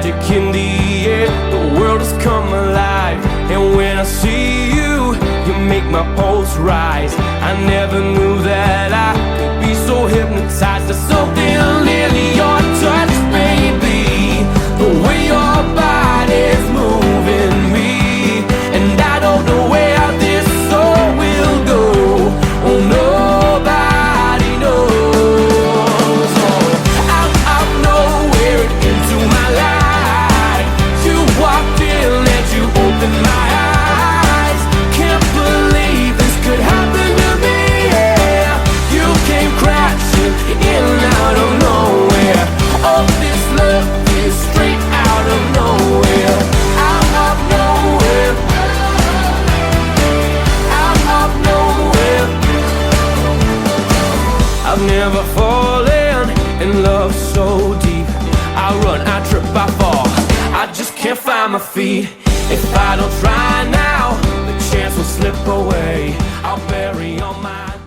magic in the air. The world has come alive, and when I see you, you make my pulse rise. I never knew that I could be so hypnotized. There's something in your touch, baby, the way your body's moving me, and I don't know where this soul will go. Oh, nobody knows. Oh, out of nowhere into my life, you walked in and you opened my eyes. Can't believe this could happen to me, yeah. You came crashing in out of nowhere. Oh, this love is straight out of nowhere. Out of nowhere. Out of nowhere. I've never fallen in love so deep. I run, I trip, I fall, I just can't find my feet. If I don't try now, the chance will slip away. I'll bury all my